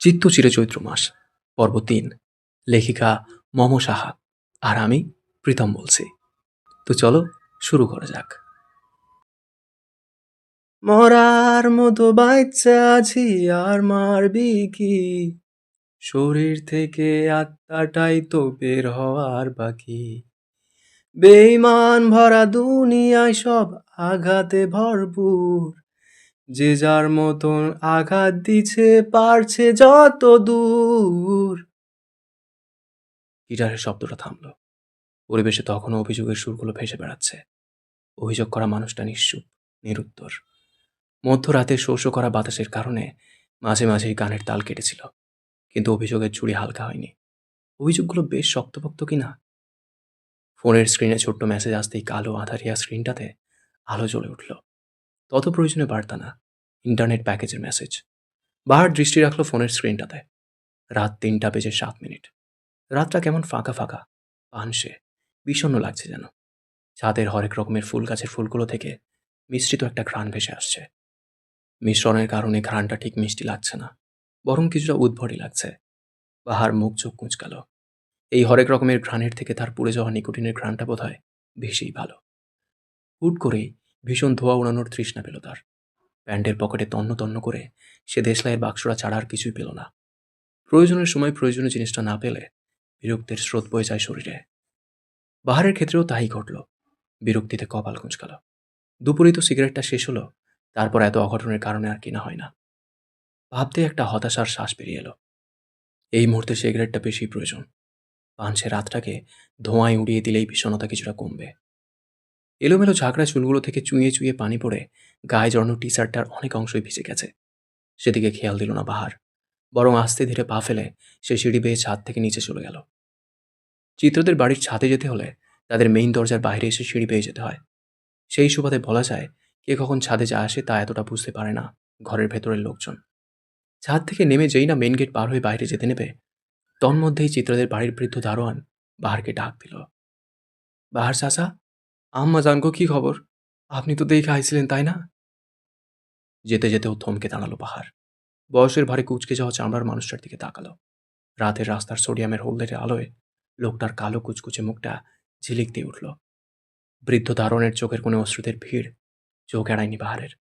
চিত্তচিরে চৈত্র মাস পর্ব ৩ লেখিকা মম সাহা আর আমি প্রীতম বলছি। তো চলো শুরু করা যাক। মরার মতো বাচ্চা আছি আর মারবি কি, শরীর থেকে আত্মাটাই তো বের হওয়ার বাকি। বেঈমান ভরা দুনিয়ায় সব আঘাতে ভরপুর, যে যার মতন আঘাত দিছে পারছে যত দূর। গিটারের শব্দটা থামল। পরিবেশে তখনও অভিযোগের সুরগুলো ভেসে বেড়াচ্ছে। অভিযোগ করা মানুষটা নিশ্চুপ, নিরুত্তর। মধ্যরাতে শো শো করা বাতাসের কারণে মাঝে মাঝেই গানের তাল কেটেছিল, কিন্তু অভিযোগের ছুরি হালকা হয়নি। অভিযোগগুলো বেশ শক্তপোক্ত কিনা। ফোনের স্ক্রিনে ছোট্ট মেসেজ আসতেই কালো আঁধারিয়া স্ক্রিনটাতে আলো জ্বলে উঠল। তত প্রয়োজনে বার্তা না, ইন্টারনেট প্যাকেজের মেসেজ। বাহার দৃষ্টি রাখলো ফোনের স্ক্রিনটাতে। রাত ৩:০৭। রাতটা কেমন ফাঁকা ফাঁকা, পানসে, বিষণ্ণ লাগছে যেন। ছাদের হরেক রকমের ফুল গাছের ফুলগুলো থেকে মিশ্রিত একটা ঘ্রাণ ভেসে আসছে। মিশ্রণের কারণে ঘ্রাণটা ঠিক মিষ্টি লাগছে না, বরং কিছুটা উদ্ভটই লাগছে। বাহার মুখ চোখ কুঁচকাল। এই হরেক রকমের ঘ্রাণের থেকে তার পুড়ে যাওয়া নিকোটিনের ঘ্রাণটা বোধহয় বেশিই ভালো। হুট করেই ভীষণ ধোঁয়া উড়ানোর তৃষ্ণা পেল তার। প্যান্টের পকেটে তন্ন তন্ন করে সে দেশলাইয়ের বাক্সটা ছাড়া আর কিছুই পেল না। প্রয়োজনের সময় প্রয়োজনীয় জিনিসটা না পেলে বিরক্তির স্রোত বয়ে যায় শরীরে। বাহারের ক্ষেত্রেও তাই ঘটল। বিরক্তিতে কপাল কুঁচকাল। দুপুরেই তো সিগারেটটা শেষ হলো, তারপর এত অঘটনের কারণে আর কিনা হয় না। ভাবতে একটা হতাশার শ্বাস বেরিয়ে এলো। এই মুহূর্তে সিগারেটটা বেশি প্রয়োজন। পাঞ্চে রাতটাকে ধোঁয়ায় উড়িয়ে দিলেই বিষণ্ণতা কিছুটা কমবে। এলোমেলো ঝাঁকড়া চুলগুলো থেকে চুঁইয়ে চুঁইয়ে পানি পড়ে গায়ে জড়ানো টি শার্টটার অনেক অংশই ভিজে গেছে। সেদিকে খেয়াল দিল না বাহার, বরং আস্তে ধীরে পা ফেলে সে সিঁড়ি বেয়ে ছাদ থেকে নিচে চলে গেল। চিত্রদের বাড়ির ছাদে যেতে হলে তাদের মেইন দরজার বাইরে এসে সিঁড়ি বেয়ে যেতে হয়। সেই সুবাদে বলা যায়, কে কখন ছাদে যা আসে তা এতটা বুঝতে পারে না ঘরের ভেতরের লোকজন। ছাদ থেকে নেমে যেই না মেন গেট পার হয়ে বাইরে যেতে নেবে, তন্মধ্যেই চিত্রদের বাড়ির বৃদ্ধ দারোয়ান বাহারকে ডাক দিল। বাহার চাচা, আম্মা জানগো, কি খবর? আপনি তো দেখে আইছিলেন, তাই না? যেতে যেতেও থমকে দাঁড়ালো বাহার। বয়সের ভারে কুচকে যাওয়া চামড়ার মানুষটার দিকে তাকালো। রাতের রাস্তার সোডিয়ামের হলদেটে আলোয় লোকটার কালো কুচকুচে মুখটা ঝিলিক দিয়ে উঠল। বৃদ্ধ দারোয়ানের চোখের কোণে অশ্রুদের ভিড় চোখ এড়ায়নি বাহারের।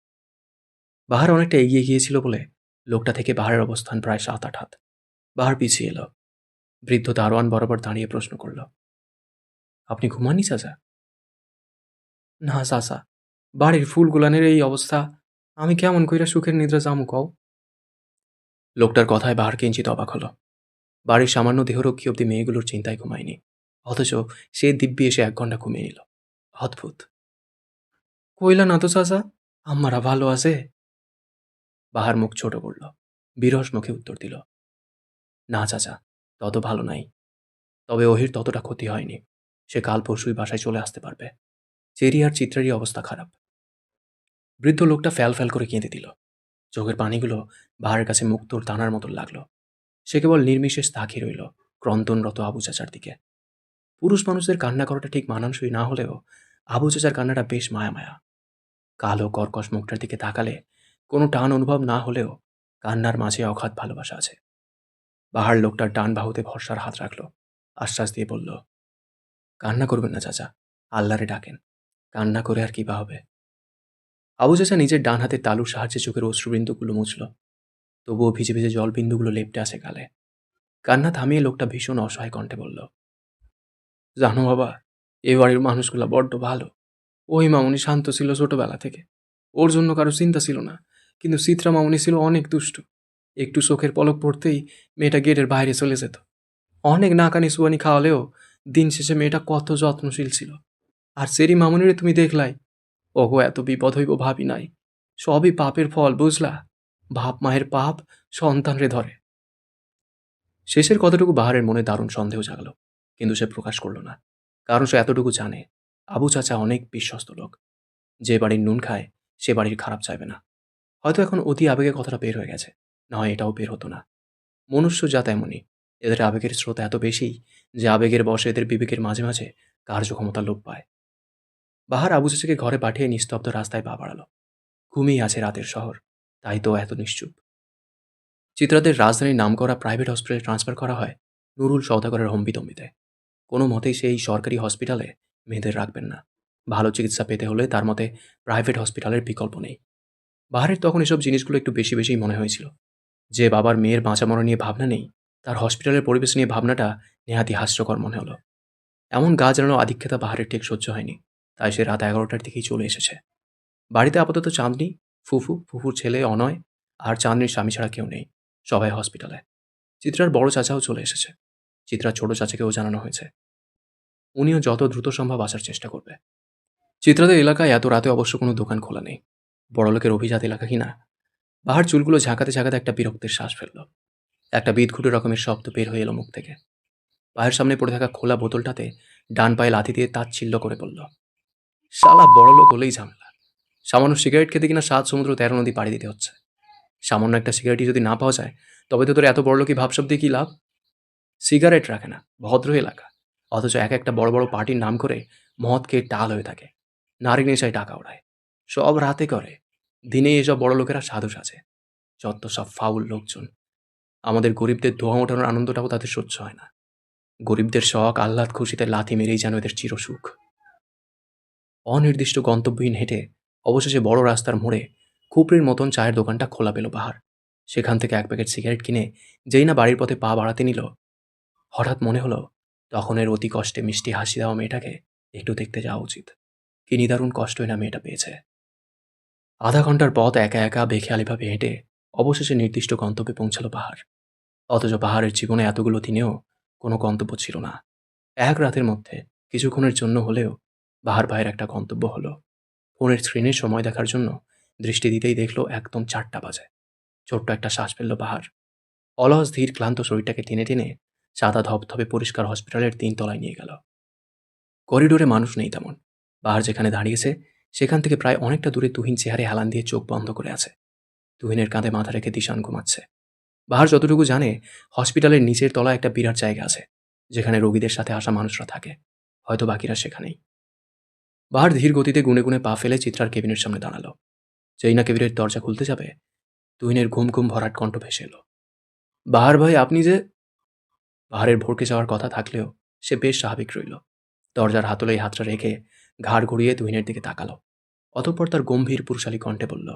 বাহার অনেকটা এগিয়ে গিয়েছিল বলে লোকটা থেকে বাহারের অবস্থান প্রায় ৭-৮ হাত। বাহার পিছিয়ে এলো। বৃদ্ধ দারোয়ান বরাবর দাঁড়িয়ে প্রশ্ন করল, আপনি ঘুমাননি চাচা? না চাচা, বাড়ির ফুলগুলানের এই অবস্থা, আমি কেমন কইরা সুখের নিদ্রা জামু কও? লোকটার কথায় বাহার কিঞ্চিত অবাক হলো। বাড়ির সামান্য দেহরক্ষী অব্দি মেয়েগুলোর চিন্তায় ঘুমায়নি, অথচ সে দিব্যি এসে ১ ঘন্টা ঘুমিয়ে নিল। অদ্ভুত। কইলা না তো চাচা, আম্মারা ভালো আছে? বাহার মুখ ছোট করল, বিরস মুখে উত্তর দিল, না চাচা, তত ভালো নাই। তবে ওহির ততটা ক্ষতি হয়নি। সে কাল পরশুই বাসায় চলে আসতে পারবে। চেরি আর চিত্রারই অবস্থা খারাপ। বৃদ্ধ লোকটা ফ্যাল ফ্যাল করে কেঁদে দিল। চোখের পানিগুলো বাহারের কাছে মুক্তোর দানার মতো লাগলো। সে কেবল নির্বিশেষ তাকিয়ে রইল ক্রন্দনরত আবু চাচার দিকে। পুরুষ মানুষদের কান্না করাটা ঠিক মানানসই না হলেও আবু চাচার কান্নাটা বেশ মায়া মায়া। কালো কর্কশ মুখটার দিকে তাকালে কোনো টান অনুভব না হলেও কান্নার মাঝে অগাধ ভালোবাসা আছে। বাহার লোকটার ডান বাহুতে ভরসার হাত রাখল, আশ্বাস দিয়ে বলল, কান্না করবেন না চাচা, আল্লাহরে ডাকেন, কান্না করে আর কি বা হবে। আবু চাচা নিজের ডান হাতের তালুর সাহায্যে চোখের অশ্রুবিন্দুগুলো মুছল। তবুও ভিজে ভিজে জলবিন্দুগুলো লেপটে আসে গালে। কান্না থামিয়ে লোকটা ভীষণ অসহায় কণ্ঠে বলল, জানো বাবা, এ বাড়ির মানুষগুলা বড্ড ভালো। ওই মামুনি শান্ত ছিল ছোটবেলা থেকে, ওর জন্য কারো চিন্তা ছিল না। কিন্তু চিত্রা মামুনি ছিল অনেক দুষ্ট। একটু চোখের পলক পড়তেই মেয়েটা গেটের বাইরে চলে যেত। অনেক নাকানি সুয়ানি খাওয়ালেও দিন শেষে মেয়েটা কত যত্নশীল ছিল। আর সেরি মামুনিরে তুমি দেখলাই, ওগো এত বিপদ হইব ভাবি নাই। সবই পাপের ফল, বুঝলা? বাপ মায়ের পাপ সন্তানরে ধরে। শেষের কতটুকু বাহারের মনে দারুণ সন্দেহ জাগলো, কিন্তু সে প্রকাশ করল না। কারণ সে এতটুকু জানে, আবু চাচা অনেক বিশ্বস্ত লোক। যে বাড়ির নুন খায় সে বাড়ির খারাপ চাইবে না। হয়তো এখন অতি আবেগে কথাটা বের হয়ে গেছে, না হয় এটাও বের হতো না। মনুষ্য জাত এমনই, এদের আবেগের স্রোত এত বেশি যে আবেগের বশে এদের বিবেকের মাঝে মাঝে কার্যক্ষমতা লোপ পায়। বাহার আবু চাচাকে ঘরে পাঠিয়ে নিস্তব্ধ রাস্তায় পা বাড়ালো। ঘুমিয়ে আছে রাতের শহর, তাই তো এত নিশ্চুপ। চিত্রাদের রাজধানীর নামকরা প্রাইভেট হসপিটালে ট্রান্সফার করা হয় নুরুল সওদাগরের হম্বিতম্বিতে। কোনো মতেই সেই সরকারি হসপিটালে মেয়েদের রাখবেন না। ভালো চিকিৎসা পেতে হলে তার মতে প্রাইভেট হসপিটালের বিকল্প নেই। বাহারের তখন এসব জিনিসগুলো একটু বেশি বেশিই মনে হয়েছিল। যে বাবার মেয়ের বাঁচা মরা নিয়ে ভাবনা নেই, তার হসপিটালের পরিবেশ নিয়ে ভাবনাটা নেহাতি হাস্যকর মনে হলো। এমন গা জ্বালানো আধিক্যতা বাহারের ঠিক সহ্য হয়নি। তাই সে রাত 11টার দিকেই চলে এসেছে। বাড়িতে আপাতত চাঁদনি, ফুফুর ছেলে অনয় আর চাঁদনির স্বামী ছাড়া কেউ নেই। সবাই হসপিটালে। চিত্রার বড় চাচাও চলে এসেছে। চিত্রার ছোট চাচাকেও জানানো হয়েছে। উনিও যত দ্রুত সম্ভব আসার চেষ্টা করবে। চিত্রাদের এলাকায় এত রাতে অবশ্য কোনো দোকান খোলা নেই। বড়লোকের অভিজাত এলাকা কিনা। বাহার চুলগুলো ঝাঁকাতে ঝাঁকাতে একটা বিরক্তের শ্বাস ফেলল। একটা বিদঘুটে রকমের শব্দ বের হয়ে এলো মুখ থেকে। পায়ের সামনে পড়ে থাকা খোলা বোতলটাতে ডান পায়ে লাথি দিয়ে তাচ্ছিল্য করে বলল, শালা বড়লোক হলেই ঝামেলা। সামান্য সিগারেট খেতে কিনা 7 সমুদ্র 13 নদী পাড়ি দিতে হচ্ছে। সামান্য একটা সিগারেটই যদি না পাওয়া যায়, তবে তো তোর এত বড়লোকই ভাবসাব দিয়ে কী লাভ? সিগারেট রাখে না, ভদ্র এলাকা। অথচ এক একটা বড় বড় পার্টির নাম করে মদ খেয়ে টাল হয়ে থাকে। নারী নেশায় টাকা ওড়ায়। সব রাতে করে। দিনে এসব বড় লোকেরা সাধু সাজে। যত সব ফাউল লোকজন। আমাদের গরিবদের ধোঁয়া ওঠানোর আনন্দটাও তাদের সহ্য হয় না। গরিবদের শখ আহ্লাদ খুশিতে লাথি মেরেই যেন এদের চিরসুখ। অনির্দিষ্ট গন্তব্যহীন হেঁটে অবশেষে বড় রাস্তার মোড়ে খুপড়ির মতন চায়ের দোকানটা খোলা পেল বাহার। সেখান থেকে 1 প্যাকেট সিগারেট কিনে যেই না বাড়ির পথে পা বাড়াতে নিল, হঠাৎ মনে হলো তখনের অতি কষ্টে মিষ্টি হাসি দেওয়া মেয়েটাকে একটু দেখতে যাওয়া উচিত। কি নিদারুণ কষ্টই না মেয়েটা পেয়েছে। আধা ঘন্টার পথ একা একা বেখেয়ালিভাবে হেঁটে অবশেষে নির্দিষ্ট গন্তব্যে পৌঁছালো বাহার। অথচ বাহারের জীবনে এতগুলো দিনেও কোনো গন্তব্য ছিল না। এক রাতের মধ্যে কিছুক্ষণের জন্য হলেও বাহার ভাইয়ের একটা গন্তব্য হলো। ফোনের স্ক্রিনের সময় দেখার জন্য দৃষ্টি দিতেই দেখলো একদম 4টা বাজে। ছোট্ট একটা শ্বাস ফেলল বাহার। অলস ধীর ক্লান্ত শরীরটাকে টেনে টেনে সাদা ধবধবে পরিষ্কার হসপিটালের 3 তলায় নিয়ে গেল। করিডোরে মানুষ নেই তেমন। বাহার যেখানে দাঁড়িয়েছে সেখান থেকে প্রায় অনেকটা দূরে তুহিন চেহারে হেলান দিয়ে চোখ বন্ধ করে আছে। তুহিনের কাঁধে মাথা রেখে দিশান ঘুমাচ্ছে। বাহার যতটুকু জানে, হসপিটালের নিচের তলায় একটা বিরাট জায়গা আছে, যেখানে রোগীদের সাথে আসা মানুষরা থাকে। হয়তো বাকিরা সেখানেই। বাহার ধীর গতিতে গুনে গুনে পা ফেলে চিত্রার কেবিনের সামনে দাঁড়ালো। যেই না কেবিনের দরজা খুলতে যাবে, তুহিনের ঘুম ঘুম ভরাট কণ্ঠ ভেসে এলো, বাহার ভাই আপনি যে। বাহারের ভড়কে যাওয়ার কথা থাকলেও সে বেশ স্বাভাবিক রইল। দরজার হাতলেই হাতটা রেখে ঘাড় ঘুরিয়ে তুহিনের দিকে তাকালো। অতঃপর তার গম্ভীর পুরুষালী কণ্ঠে বলল,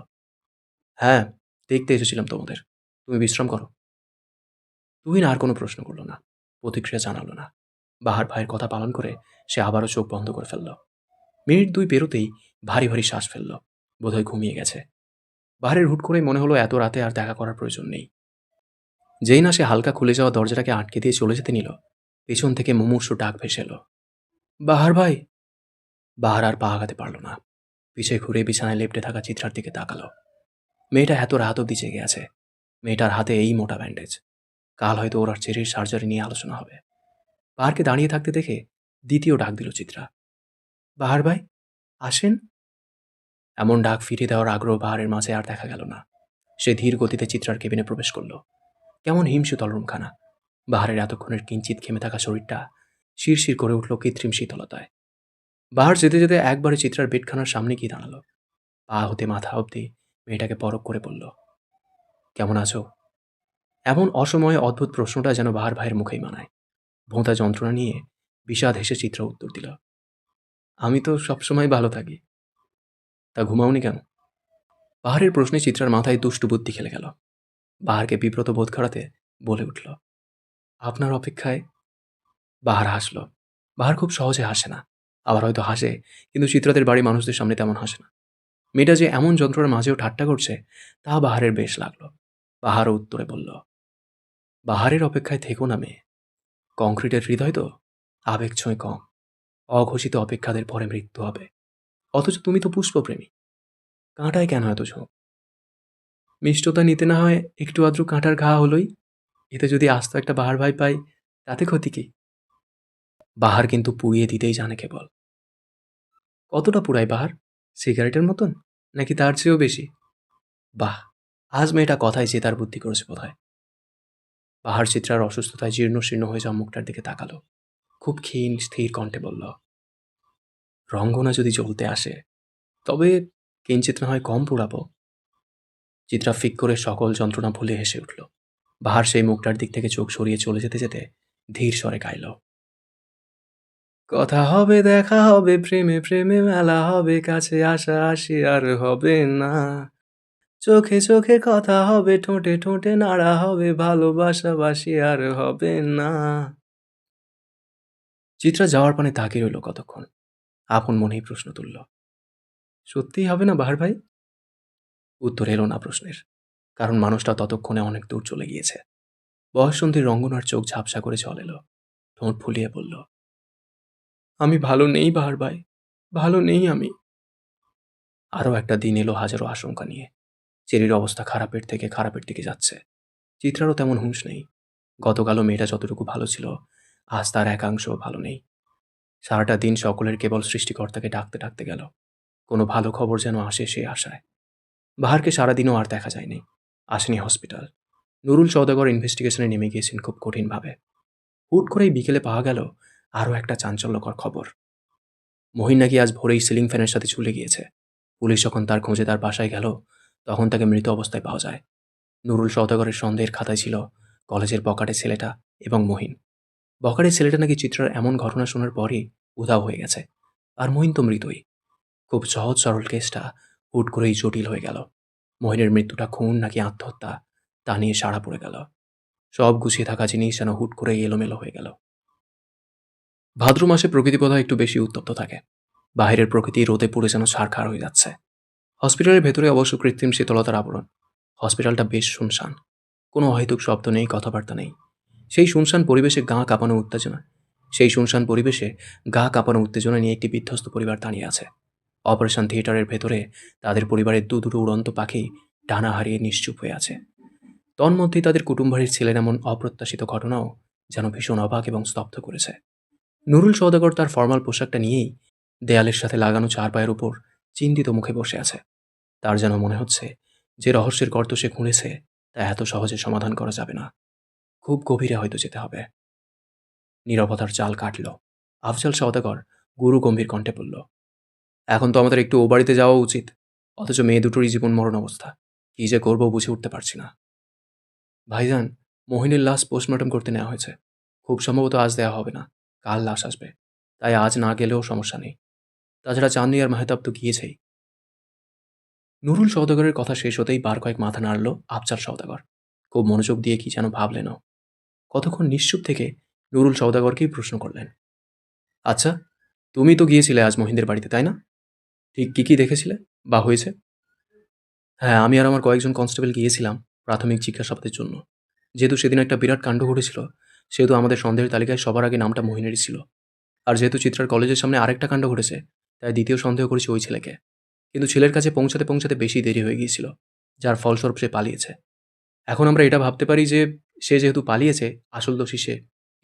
হ্যাঁ, দেখতে এসেছিলাম তোমাদের। তুমি বিশ্রাম করো। তুহিন আর কোনো প্রশ্ন করল না, প্রতিক্রিয়া জানালো না। বাহার ভাইয়ের কথা পালন করে সে আবারও চোখ বন্ধ করে ফেলল। মিনিট 2 পেরোতেই ভারী ভারী শ্বাস ফেলল। বোধহয় ঘুমিয়ে গেছে। বাহারের হুট করেই মনে হলো এত রাতে আর দেখা করার প্রয়োজন নেই। যেই না সে হালকা খুলে যাওয়া দরজাটাকে আটকে দিয়ে চলে যেতে নিল, পেছন থেকে মুমূর্ষু ডাক ভেসে এলো, বাহার ভাই। বাহার আর পা আগাতে পারল না। পিছে ঘুরে বিছানায় লেপ্টে থাকা চিত্রার দিকে তাকালো। মেয়েটা এত রাত অব্দি জেগে আছে। মেয়েটার হাতে এই মোটা ব্যান্ডেজ। কাল হয়তো ওর আর চেরির সার্জারি নিয়ে আলোচনা হবে। বাহারকে দাঁড়িয়ে থাকতে দেখে দ্বিতীয় ডাক দিল চিত্রা, বাহার ভাই আসেন। এমন ডাক ফিরিয়ে দেওয়ার আগ্রহ বাহারের মাঝে আর দেখা গেল না। সে ধীর গতিতে চিত্রার কেবিনে প্রবেশ করল। কেমন হিমশীতল রুমখানা। বাহারের এতক্ষণের কিঞ্চিত ঘেমে থাকা শরীরটা শিরশির করে উঠল কৃত্রিম শীতলতায়। বাহার যেতে যেতে একবারে চিত্রার বেডখানার সামনে গিয়ে দাঁড়ালো। পা হতে মাথা অবধি মেয়েটাকে পরখ করে বলল, কেমন আছো? এমন অসময়ে অদ্ভুত প্রশ্নটা যেন বাহার ভাইয়ের মুখেই মানায়। ভোঁতা যন্ত্রণা নিয়ে বিষাদ হেসে চিত্র উত্তর দিল, আমি তো সবসময় ভালো থাকি। তা ঘুমাওনি কেন? বাহারের প্রশ্নে চিত্রার মাথায় দুষ্টু বুদ্ধি খেলে গেল। বাহারকে বিব্রত বোধ করাতে বলে উঠল, আপনার অপেক্ষায়। বাহার হাসল। বাহার খুব সহজে হাসে না। আবার হয়তো হাসে, কিন্তু চিত্রাদের বাড়ি মানুষদের সামনে তেমন হাসে না। মেয়েটা যে এমন যন্ত্রণার মাঝেও ঠাট্টা করছে, তা বাহারের বেশ লাগলো। বাহারও উত্তরে বলল, বাহারের অপেক্ষায় থেকো না মেয়ে। কংক্রিটের হৃদয় তো, আবেগ ছোঁয় কম। অঘোষিত অপেক্ষাদের পরে মৃত্যু হবে। অথচ তুমি তো পুষ্পপ্রেমী। কাঁটায় কেন এত ঝোঁক? মিষ্টতা নিতে না হয় একটু আদ্রু কাঁটার ঘা হলোই। এতে যদি আস্ত একটা বাহার ভাই পাই, তাতে ক্ষতি কি? বাহার কিন্তু পুড়িয়ে দিতেই জানে কেবল। কতটা পুরাই বাহার? সিগারেটের মতন, নাকি তার চেয়েও বেশি? বাহ, আজ মেয়েটা কথায় জেতার বুদ্ধি করেছে বোধহয়। বাহার চিত্রার অসুস্থতায় জীর্ণ শীর্ণ হয়ে যাওয়া মুখটার দিকে তাকালো। খুব ক্ষীণ স্থির কণ্ঠে বলল, রঙ্গনা যদি জ্বলতে আসে, তবে কিঞ্চিত না হয় কম পুড়াবো। চিত্রা ফিক করে সকল যন্ত্রণা ভুলে হেসে উঠল। বাহার সেই মুখটার দিক থেকে চোখ সরিয়ে চলে যেতে যেতে ধীর স্বরে গাইল, কথা হবে দেখা হবে প্রেমে প্রেমে মেলা হবে কাছে আসা আসি আর হবে না, চোখে চোখে কথা হবে ঠোঁটে ঠোঁটে নাড়া হবে ভালোবাসা বাসি আর হবে না। চিত্রা যাওয়ার পানে তাকিয়ে রইল কতক্ষণ, আপন মনেই প্রশ্ন তুলল, সত্যিই হবে না বাহার ভাই? উত্তর এলো না প্রশ্নের, কারণ মানুষটা ততক্ষণে অনেক দূর চলে গিয়েছে। বয়ঃসন্ধির রঙ্গনার চোখ ঝাপসা করে জল এলো, ঠোঁট ফুলিয়ে বলল, আমি ভালো নেই বাহার ভাই, ভালো নেই আমি। আরও একটা দিন এলো হাজারো আশঙ্কা নিয়ে। চেরির অবস্থা খারাপের থেকে খারাপের দিকে যাচ্ছে। চিত্রারও তেমন হুঁশ নেই। গতকালও মেয়েটা যতটুকু ভালো ছিল, আজ তার একাংশও ভালো নেই। সারাটা দিন সকলের কেবল সৃষ্টিকর্তাকে ডাকতে ডাকতে গেল, কোনো ভালো খবর যেন আসে সে আশায়। বাহারকে সারাদিনও আর দেখা যায়নি, আসেনি হসপিটাল। নুরুল সওদাগর ইনভেস্টিগেশনে নেমে গিয়েছেন খুব কঠিনভাবে। হুট করেই বিকেলে পাওয়া গেল আরও একটা চাঞ্চল্যকর খবর। মহিন নাকি আজ ভোরেই সিলিং ফ্যানের সাথে ঝুলে গিয়েছে। পুলিশ যখন তার খোঁজে তার বাসায় গেল, তখন তাকে মৃত অবস্থায় পাওয়া যায়। নুরুল সওদাগরের সন্দেহের খাতায় ছিল কলেজের বখাটে ছেলেটা এবং মহিন। বখাটে ছেলেটা নাকি চিত্রার এমন ঘটনা শোনার পরই উধাও হয়ে গেছে, আর মহিন তো মৃতই। খুব সহজ সরল কেসটা হুট করেই জটিল হয়ে গেল। মহিনের মৃত্যুটা খুন নাকি আত্মহত্যা, তা নিয়ে সাড়া পড়ে গেল। সব গুছিয়ে থাকা জিনিস যেন হুট করেই এলোমেলো হয়ে গেল। ভাদ্র মাসে প্রকৃতি বোধহয় একটু বেশি উত্তপ্ত থাকে। বাহিরের প্রকৃতি রোদে পুড়ে যেন ছারখার হয়ে যাচ্ছে। হসপিটালের ভেতরে অবশ্য কৃত্রিম শীতলতার আবরণ। হসপিটালটা বেশ শুনশান, কোনো অহেতুক শব্দ নেই, কথাবার্তা নেই। সেই শুনশান পরিবেশে গা কাঁপানো উত্তেজনা নিয়ে একটি বিধ্বস্ত পরিবার দাঁড়িয়ে আছে। অপারেশন থিয়েটারের ভেতরে তাদের পরিবারের দুটো উড়ন্ত পাখি ডানা হারিয়ে নিশ্চুপ হয়ে আছে। তন্মধ্যেই তাদের কুটুম্বাড়ির ছেলের এমন অপ্রত্যাশিত ঘটনাও যেন ভীষণ অবাক এবং স্তব্ধ করেছে। নুরুল সওদাগর তার ফর্মাল পোশাকটা নিয়েই দেয়ালের সাথে লাগানো চার পায়ের উপর চিন্তিত মুখে বসে আছে। তার যেন মনে হচ্ছে যে রহস্যের গর্ত সে খুঁড়েছে তা এত সহজে সমাধান করা যাবে না, খুব গভীরে হয়তো যেতে হবে। নীরবতার চাল কাটল। আফজাল সওদাগর গুরু গম্ভীর কণ্ঠে বলল, এখন তো আমাদের একটু ও বাড়িতে যাওয়া উচিত, অথচ মেয়ে দুটোরই জীবন মরণ অবস্থা। কি যে করবো বুঝে উঠতে পারছি না। ভাইজান, মহিনের লাশ পোস্টমর্টম করতে নেওয়া হয়েছে। খুব সম্ভবত আজ দেওয়া হবে না, কাল লাশ আসবে। তাই আজ না গেলেও সমস্যা নেই। তাছাড়া চাঁদনি আর মেহতাব তো গিয়েছেই। নুরুল সওদাগরের কথা শেষ হতেই বার কয়েক মাথা নাড়ল আফজাল সওদাগর। খুব মনোযোগ দিয়ে কি যেন ভাবলেনও। কতক্ষণ নিশ্চুপ থেকে নুরুল সওদাগরকেই প্রশ্ন করলেন, আচ্ছা, তুমি তো গিয়েছিলে আজ মহিনদের বাড়িতে, তাই না? ঠিক কি কি দেখেছিলে বা হয়েছে? হ্যাঁ, আমি আর আমার কয়েকজন কনস্টেবল গিয়েছিলাম প্রাথমিক জিজ্ঞাসাবাদের জন্য। যেহেতু সেদিন একটা বিরাট কাণ্ড ঘটেছিল, সেহেতু আমাদের সন্দেহের তালিকায় সবার আগে নামটা মহিনেরই ছিল। আর যেহেতু চিত্রার কলেজের সামনে আরেকটা কাণ্ড ঘটেছে, তাই দ্বিতীয় সন্দেহ করেছি ওই ছেলেকে। কিন্তু ছেলের কাছে পৌঁছাতে পৌঁছাতে বেশি দেরি হয়ে গিয়েছিল, যার ফলস্বরূপ সে পালিয়েছে। এখন আমরা এটা ভাবতে পারি যে সে যেহেতু পালিয়েছে, আসল দোষী সে,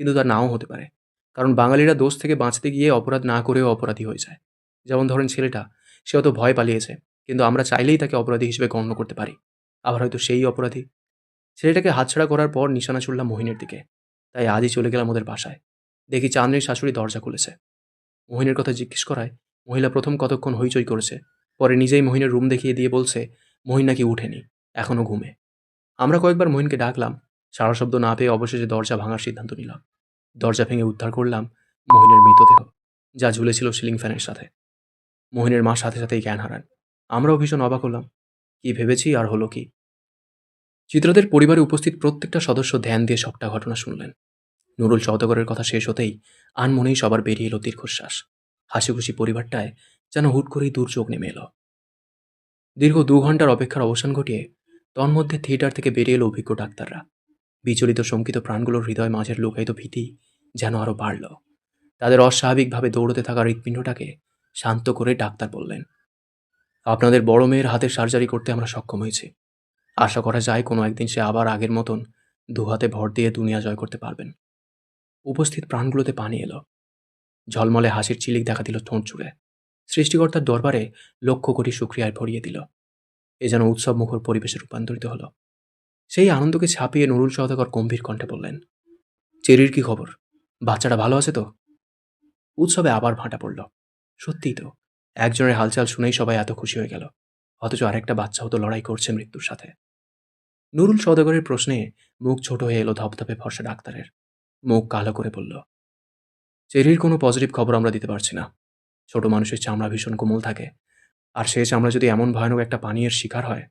কিন্তু তার নাও হতে পারে। কারণ বাঙালিরা দোষ থেকে বাঁচতে গিয়ে অপরাধ না করেও অপরাধী হয়ে যায়। যেমন ধরেন ছেলেটা, সে হয়তো ভয় পালিয়েছে, কিন্তু আমরা চাইলেই তাকে অপরাধী হিসেবে গণ্য করতে পারি। আবার হয়তো সেই অপরাধী। ছেলেটাকে হাতছাড়া করার পর নিশানা ছুড়লাম মহিনের দিকে। তাই আজই চলে গেলাম ওদের বাসায়। দেখি চাঁদনির শাশুড়ি দরজা খুলেছে। মহিনের কথা জিজ্ঞেস করায় মহিলা প্রথম কতক্ষণ হইচই করেছে, পরে নিজেই মহিনের রুম দেখিয়ে দিয়ে বলছে মহিন নাকি উঠেনি, এখনও ঘুমে। আমরা কয়েকবার মহিনকে ডাকলাম, সারা শব্দ না পেয়ে অবশেষে দরজা ভাঙার সিদ্ধান্ত নিলাম। দরজা ভেঙে উদ্ধার করলাম মহিনের মৃতদেহ, যা ঝুলেছিল সিলিং ফ্যানের সাথে। মহিনের মা সাথে সাথেই জ্ঞান হারান। আমরাও ভীষণ অবাক হলাম, কি ভেবেছি আর হলো কি। চিত্রাদের পরিবারে উপস্থিত প্রত্যেকটা সদস্য ধ্যান দিয়ে সবটা ঘটনা শুনলেন। নুরুল সওদাগরের কথা শেষ হতেই আনমনেই সবার বেরিয়ে এলো দীর্ঘশ্বাস। হাসিখুশি পরিবারটায় যেন হুট করেই দুর্যোগ নেমে এলো। দীর্ঘ 2 ঘন্টার অপেক্ষার অবসান ঘটিয়ে তন্মধ্যে থিয়েটার থেকে বেরিয়ে এলো অভিজ্ঞ ডাক্তাররা। বিচলিত শঙ্কিত প্রাণগুলোর হৃদয় মাঝের লুকায়িত ভীতি যেন আরো বাড়ল। তাদের অস্বাভাবিকভাবে দৌড়তে থাকা হৃৎপিণ্ডটাকে শান্ত করে ডাক্তার বললেন, আপনাদের বড় মেয়ের হাতের সার্জারি করতে আমরা সক্ষম হয়েছি। আশা করা যায় কোনো একদিন সে আবার আগের মতন দুহাতে ভর দিয়ে দুনিয়া জয় করতে পারবেন। উপস্থিত প্রাণগুলোতে পানি এলো। ঝলমলে হাসির চিলিক দেখা দিল ঠোঁট জুড়ে। সৃষ্টিকর্তার দরবারে লক্ষ কোটি শুক্রিয়ায় ভরিয়ে দিল। এ যেন উৎসব মুখর পরিবেশে রূপান্তরিত হলো। সেই আনন্দকে ছাপিয়ে নুরুল সওদাগর গম্ভীর কণ্ঠে বললেন, চেরির কি খবর? বাচ্চাটা ভালো আছে তো? উৎসবে আবার ভাঁটা পড়ল। সত্যিই তো, একজনের হালচাল শুনেই সবাই এত খুশি হয়ে গেল, অথচ আরেকটা বাচ্চাও তো লড়াই করছে মৃত্যুর সাথে। নুরুল সওদাগরের প্রশ্নে মুখ ছোট হয়ে এলো ধপধপে ফর্সা ডাক্তারের। মুখ কালো করে বলল, চেরির কোনো পজিটিভ খবর আমরা দিতে পারছি না। ছোট মানুষের চামড়া ভীষণ কোমল থাকে, আর সে চামড়া যদি এমন ভয়ানক একটা পানীয়ের শিকার হয়,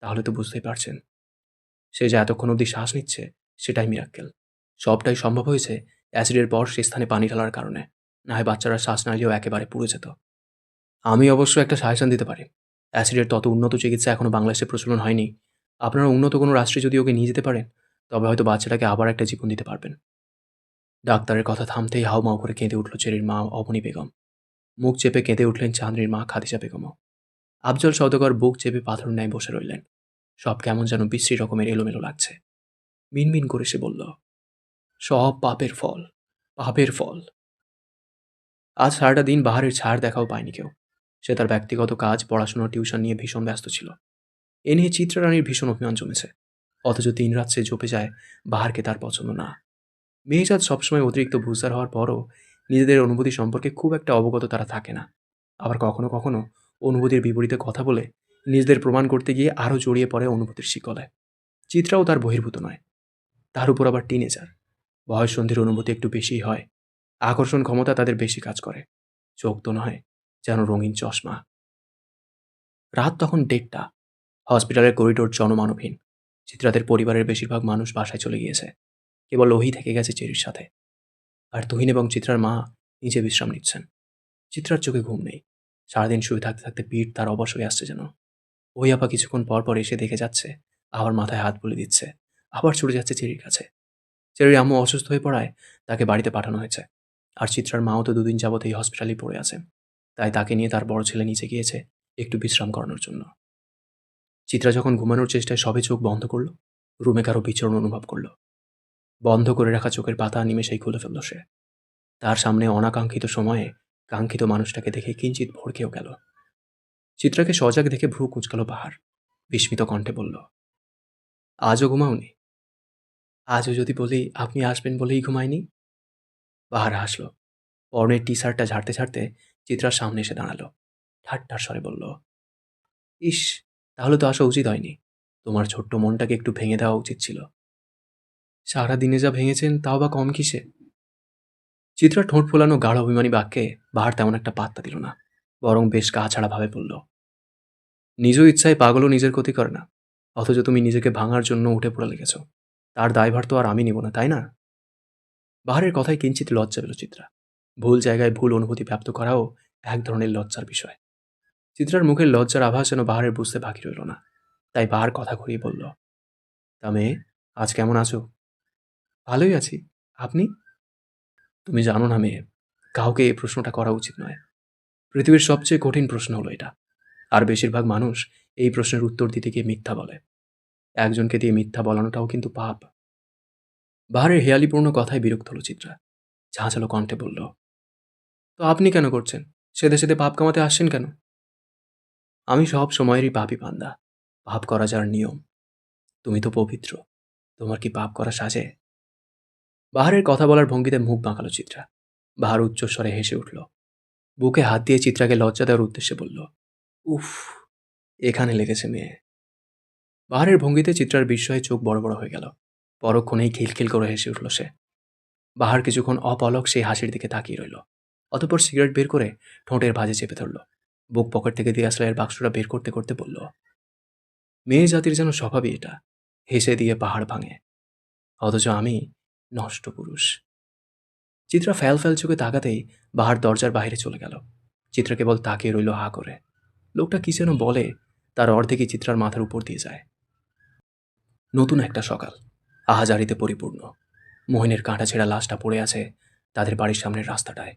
তাহলে তো বুঝতেই পারছেন। সে যে এতক্ষণ অবধি শ্বাস নিচ্ছে, সেটাই মিরাক্কেল। সবটাই সম্ভব হয়েছে অ্যাসিডের পর সে স্থানে পানি ঢালার কারণে, না হয় বাচ্চারা শ্বাস না নিলেও একেবারে পুড়ে যেত। আমি অবশ্য একটা সাজেশন দিতে পারি। অ্যাসিডের তত উন্নত চিকিৎসা এখনো বাংলাদেশে প্রচলন হয়নি। আপনারা উন্নত কোনো রাষ্ট্রে যদি ওকে নিয়ে যেতে পারেন, তবে হয়তো বাচ্চাটাকে আবার একটা জীবন দিতে পারবেন। ডাক্তারের কথা থামতেই হাউমাউ করে কেঁদে উঠল চেরির মা অবনী বেগম। মুখ চেপে কেঁদে উঠলেন চাঁদনির মা খাদিজা বেগমও। আফজল সওদাগর বুক চেপে পাথর ন্যায় বসে রইলেন। সব কেমন যেন বিশ্রী রকমের এলোমেলো লাগছে। মিনমিন করে সে বলল, সব পাপের ফল, পাপের ফল। আজ সারাটা দিন বাহারের ছাড় দেখাও পায়নি কেউ। সে তার ব্যক্তিগত কাজ, পড়াশোনা, টিউশন নিয়ে ভীষণ ব্যস্ত ছিল। এ নিয়ে চিত্রারানীর ভীষণ অভিমান জমেছে। অথচ দিন রাত সে জপে যায় বাহারকে তার পছন্দ না। মেহজাদ সবসময় অতিরিক্ত বুঝদার হওয়ার পরও নিজেদের অনুভূতি সম্পর্কে খুব একটা অবগত তারা থাকে না। আবার কখনো কখনো অনুভূতির বিপরীতে কথা বলে নিজেদের প্রমাণ করতে গিয়ে আরও জড়িয়ে পড়ে অনুভূতির শিকলে। চিত্রাও তার বহির্ভূত নয়। তার উপর আবার টিনেজার। বয়ঃসন্ধির অনুভূতি একটু বেশিই হয়। আকর্ষণ ক্ষমতা তাদের বেশি কাজ করে। চোখ তো নয়, যেন রঙিন চশমা। রাত তখন 1:30। হসপিটালের করিডোর জনমানবহীন। চিত্রাদের পরিবারের বেশিরভাগ মানুষ বাসায় চলে গিয়েছে। কেবল ওহি থেকে গেছে চেরির সাথে। আর তুহিন এবং চিত্রার মা নিচে বিশ্রাম নিচ্ছেন। চিত্রার চোখে ঘুম নেই। সারাদিন শুয়ে থাকতে থাকতে পিঠ তার অবশ হয়ে আসছে যেন। ওই আপা কিছুক্ষণ পর পর এসে দেখে যাচ্ছে, আবার মাথায় হাত বুলিয়ে দিচ্ছে, আবার ছুটে যাচ্ছে চেরির কাছে। চেরির আম্মু অসুস্থ হয়ে পড়ায় তাকে বাড়িতে পাঠানো হয়েছে। আর চিত্রার মাও তো 2 দিন যাবত এই হসপিটালেই পড়ে আছেন। তাই তাকে নিয়ে তার বড় ছেলে নিচে গিয়েছে একটু বিশ্রাম করানোর জন্য। চিত্রা যখন ঘুমানোর চেষ্টায় সবে চোখ বন্ধ করল, রুমে কারো বিচরণ অনুভব করল। বন্ধ করে রাখা চোখের পাতা নিমেষেই খুলে ফেলল সে। তার সামনে অনাকাঙ্ক্ষিত সময়ে কাঙ্ক্ষিত মানুষটাকে দেখে কিঞ্চিত ভড়কেও গেল। চিত্রাকে সজাগ দেখে ভ্রু কুঁচকাল বাহার। বিস্মিত কণ্ঠে বলল, আজও ঘুমাওনি? আজও যদি বলি আপনি আসবেন বলেই ঘুমায়নি? বাহার হাসল। পরনের টি শার্টটা ঝাড়তে ঝাড়তে চিত্রার সামনে এসে দাঁড়ালো। ঠাট্টার স্বরে বলল, ইস, তাহলে তো আসা উচিত হয়নি। তোমার ছোট্ট মনটাকে একটু ভেঙে দেওয়া উচিত ছিল। সারা দিনে যা ভেঙেছেন তাও বা কম কিসে? চিত্রা ঠোঁট ফোলানো গাঢ় অভিমানী বাক্যে বাহার তেমন একটা পাত্তা দিল না, বরং বেশ গা ছাড়া ভাবে বলল, নিজ ইচ্ছায় পাগলও নিজের ক্ষতি করে না। অথচ তুমি নিজেকে ভাঙার জন্য উঠে পড়ে লেগেছ। তার দায়ভার তো আর আমি নিব না, তাই না? বাহারের কথায় কিঞ্চিত লজ্জা পেল চিত্রা। ভুল জায়গায় ভুল অনুভূতি ব্যক্ত করাও এক ধরনের লজ্জার বিষয়। চিত্রার মুখের লজ্জার আভাস যেন বাহারের বুঝতে বাকি রইল না। তাই বাহার কথা ঘুরিয়ে বলল, তা মেয়ে, আজ কেমন আছো? ভালোই আছি। আপনি? তুমি জানো না মেয়ে, কাউকে এই প্রশ্নটা করা উচিত নয়। পৃথিবীর সবচেয়ে কঠিন প্রশ্ন হলো এটা। আর বেশিরভাগ মানুষ এই প্রশ্নের উত্তর দিতে গিয়ে মিথ্যা বলে। একজনকে দিয়ে মিথ্যা বলানোটাও কিন্তু পাপ। বাহারের হেয়ালিপূর্ণ কথায় বিরক্ত হলো চিত্রা। ঝাঁঝালো কণ্ঠে বলল, তো আপনি কেন করছেন? সেদে সেদে পাপ কামাতে আসছেন কেন? আমি সব সময়েরই পাপী বান্দা। পাপ করা যার নিয়ম। তুমি তো পবিত্র, তোমার কি পাপ করা সাজে? বাহারের কথা বলার ভঙ্গিতে মুখ বাঁকালো চিত্রা। বাহার উচ্চস্বরে হেসে উঠল। বুকে হাত দিয়ে চিত্রাকে লজ্জা দেওয়ার উদ্দেশ্যে বলল, উফ, এখানে লেগেছে মেয়ে। বাহারের ভঙ্গিতে চিত্রার বিস্ময়ে চোখ বড় বড় হয়ে গেল। পরক্ষণেই খিলখিল করে হেসে উঠল সে। বাহার কিছুক্ষণ অপলক সেই হাসির দিকে তাকিয়ে রইল। অতঃপর সিগারেট বের করে ঠোঁটের ভাঁজে চেপে ধরল। বুক পকেট থেকে ডিএসএলআর বাক্সটা বের করতে করতে বলল, মেয়ে জাতির যেন স্বভাবই এটা, হেসে দিয়ে পাহাড় ভাঙে। অথচ আমি নষ্ট পুরুষ। চিত্রা ফ্যাল ফ্যাল চোখে তাকাতেই বাহার দরজার বাইরে চলে গেল। চিত্রা কেবল তাকিয়ে রইল হা করে। লোকটা কি যেন বলে, তার অর্ধেকই চিত্রার মাথার উপর দিয়ে যায়। নতুন একটা সকাল, আহাজারিতে পরিপূর্ণ। মহিনের কাঁটা ছেঁড়া লাশটা পড়ে আছে তাদের বাড়ির সামনের রাস্তাটায়।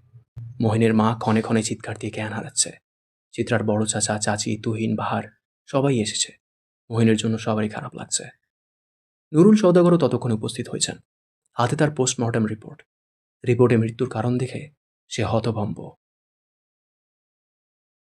মহিনের মা ক্ষণে ক্ষণে চিৎকার দিয়ে জ্ঞান হারাচ্ছে। চিত্রার বড় চাচা, চাচি, তুহিন, বাহার সবাই এসেছে। মহিনের জন্য সবারই খারাপ লাগছে। নুরুল সওদাগরও ততক্ষণে উপস্থিত হয়েছেন। হাতে তার পোস্টমর্টেম রিপোর্ট। রিপোর্টে মৃত্যুর কারণ দেখে সে হতভম্ব।